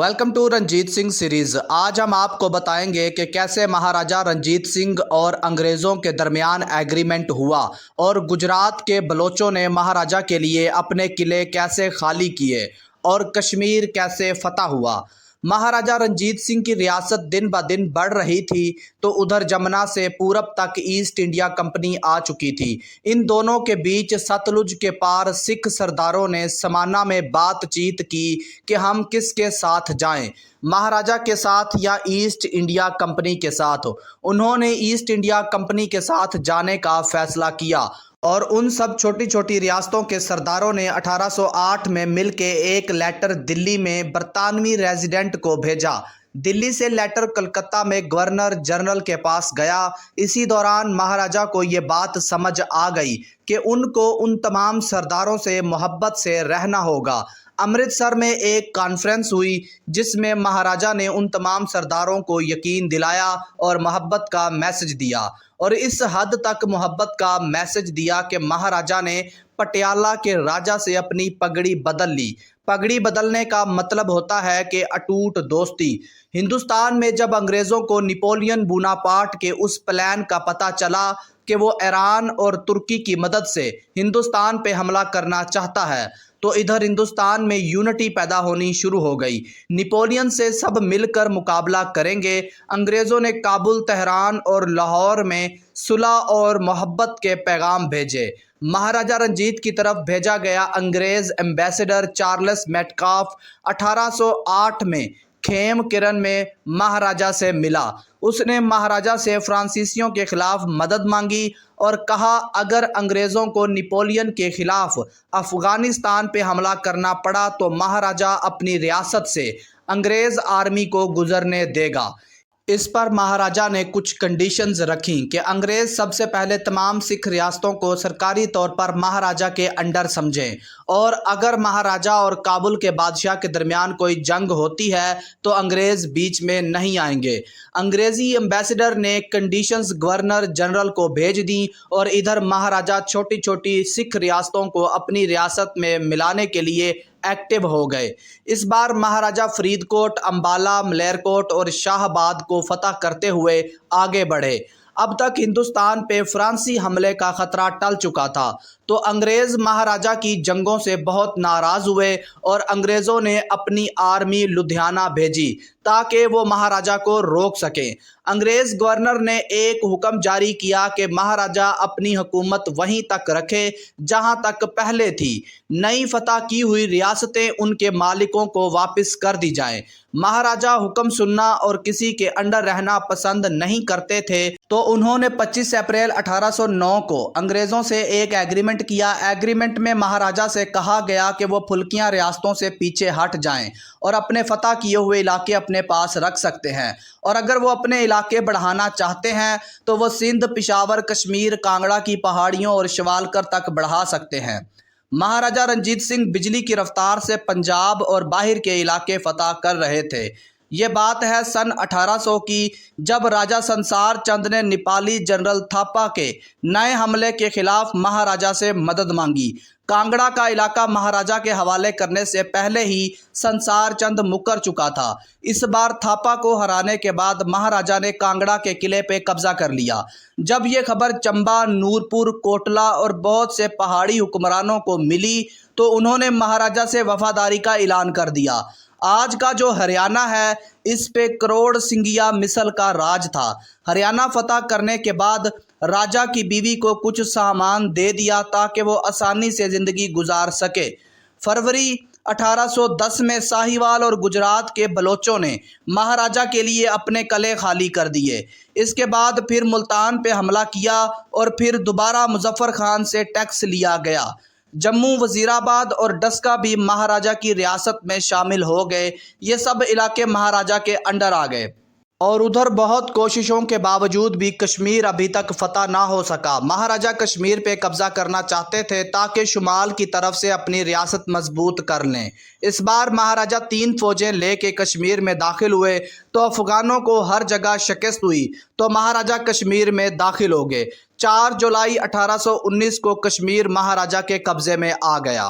Welcome to Ranjit Singh series. आज हम आपको बताएंगे कि कैसे महाराजा रंजीत सिंह और अंग्रेज़ों के दरमियान एग्रीमेंट हुआ और गुजरात के बलोचों ने महाराजा के लिए अपने किले कैसे खाली किए और कश्मीर कैसे फतह हुआ। महाराजा रंजीत सिंह की रियासत दिन ब दिन बढ़ रही थी तो उधर जमुना से पूरब तक ईस्ट इंडिया कंपनी आ चुकी थी। इन दोनों के बीच सतलुज के पार सिख सरदारों ने समाना में बातचीत की कि हम किसके साथ जाएं, महाराजा के साथ या ईस्ट इंडिया कंपनी के साथ। उन्होंने ईस्ट इंडिया कंपनी के साथ जाने का फैसला किया और उन सब छोटी छोटी रियासतों के सरदारों ने 1808 में मिलके एक लेटर दिल्ली में बरतानवी रेजिडेंट को भेजा। दिल्ली से लेटर कलकत्ता में गवर्नर जनरल के पास गया। इसी दौरान महाराजा को ये बात समझ आ गई कि उनको उन तमाम सरदारों से मोहब्बत से रहना होगा। अमृतसर में एक कॉन्फ्रेंस हुई जिसमें महाराजा ने उन तमाम सरदारों को यकीन दिलाया और मोहब्बत का मैसेज दिया, और इस हद तक मोहब्बत का मैसेज दिया कि महाराजा ने पटियाला के राजा से अपनी पगड़ी बदल ली। पगड़ी बदलने का मतलब होता है कि अटूट दोस्ती। हिंदुस्तान में जब अंग्रेज़ों को नेपोलियन बोनापार्ट के उस प्लान का पता चला कि वो ईरान और तुर्की की मदद से हिंदुस्तान पे हमला करना चाहता है, तो इधर हिंदुस्तान में यूनिटी पैदा होनी शुरू हो गई। नेपोलियन से सब मिलकर मुकाबला करेंगे। अंग्रेज़ों ने काबुल, तेहरान और लाहौर में सुलह और मोहब्बत के पैगाम भेजे। महाराजा रंजीत की तरफ भेजा गया अंग्रेज़ एम्बेसडर चार्ल्स मेटकाफ 1808 में खेम किरण में महाराजा से मिला। उसने महाराजा से फ्रांसीसियों के खिलाफ मदद मांगी और कहा अगर अंग्रेज़ों को नेपोलियन के खिलाफ अफ़गानिस्तान पे हमला करना पड़ा तो महाराजा अपनी रियासत से अंग्रेज़ आर्मी को गुजरने देगा। इस पर महाराजा ने कुछ कंडीशंस रखी कि अंग्रेज़ सबसे पहले तमाम सिख रियासतों को सरकारी तौर पर महाराजा के अंडर समझें, और अगर महाराजा और काबुल के बादशाह के दरमियान कोई जंग होती है तो अंग्रेज़ बीच में नहीं आएंगे। अंग्रेज़ी एम्बेसडर ने कंडीशंस गवर्नर जनरल को भेज दी और इधर महाराजा छोटी छोटी सिख रियासतों को अपनी रियासत में मिलाने के लिए एक्टिव हो गए। इस बार महाराजा फरीदकोट, अंबाला, मलेरकोट और शाहबाद को फतह करते हुए आगे बढ़े। अब तक हिंदुस्तान पे फ्रांसी हमले का खतरा टल चुका था, तो अंग्रेज़ महाराजा की जंगों से बहुत नाराज़ हुए और अंग्रेज़ों ने अपनी आर्मी लुधियाना भेजी ताकि वो महाराजा को रोक सकें। अंग्रेज़ गवर्नर ने एक हुक्म जारी किया कि महाराजा अपनी हुकूमत वहीं तक रखे जहां तक पहले थी। नई फतह की हुई रियासतें उनके मालिकों को वापस कर दी जाएं। महाराजा हुक्म सुनना और किसी के अंडर रहना पसंद नहीं करते थे, तो उन्होंने 25 अप्रैल 1809 को अंग्रेज़ों से एक एग्रीमेंट किया। एग्रीमेंट में महाराजा से कहा गया कि वो फुल्कियां रियासतों से पीछे हट जाएं और अपने फतह किए हुए इलाके अपने पास रख सकते हैं, और अगर वो अपने इलाके बढ़ाना चाहते हैं तो वो सिंध, पेशावर, कश्मीर, कांगड़ा की पहाड़ियों और शिवालकर तक बढ़ा सकते हैं। महाराजा रंजीत सिंह बिजली की रफ्तार से पंजाब और बाहर के इलाके फतह कर रहे थे। ये बात है सन 1800 की, जब राजा संसार चंद ने नेपाली जनरल थापा के नए हमले के खिलाफ महाराजा से मदद मांगी। कांगड़ा का इलाका महाराजा के हवाले करने से पहले ही संसार चंद मुकर चुका था। इस बार थापा को हराने के बाद महाराजा ने कांगड़ा के किले पे कब्जा कर लिया। जब ये खबर चंबा, नूरपुर, कोटला और बहुत से पहाड़ी हुक्मरानों को मिली तो उन्होंने महाराजा से वफादारी का ऐलान कर दिया। आज का जो हरियाणा है इस पे करोड़ सिंगिया मिसल का राज था। हरियाणा फतह करने के बाद राजा की बीवी को कुछ सामान दे दिया ताकि वो आसानी से ज़िंदगी गुजार सके। फरवरी 1810 में साहिवाल और गुजरात के बलोचों ने महाराजा के लिए अपने किले खाली कर दिए। इसके बाद फिर मुल्तान पे हमला किया और फिर दोबारा मुजफ्फर खान से टैक्स लिया गया। जम्मू, वजीराबाद और डस्का भी महाराजा की रियासत में शामिल हो गए। ये सब इलाके महाराजा के अंडर आ गए, और उधर बहुत कोशिशों के बावजूद भी कश्मीर अभी तक फतह ना हो सका। महाराजा कश्मीर पे कब्जा करना चाहते थे ताकि शुमाल की तरफ से अपनी रियासत मजबूत कर लें। इस बार महाराजा 3 फौजें लेके कश्मीर में दाखिल हुए तो अफ़गानों को हर जगह शिकस्त हुई, तो महाराजा कश्मीर में दाखिल हो गए। 4 जुलाई 1819 को कश्मीर महाराजा के कब्जे में आ गया।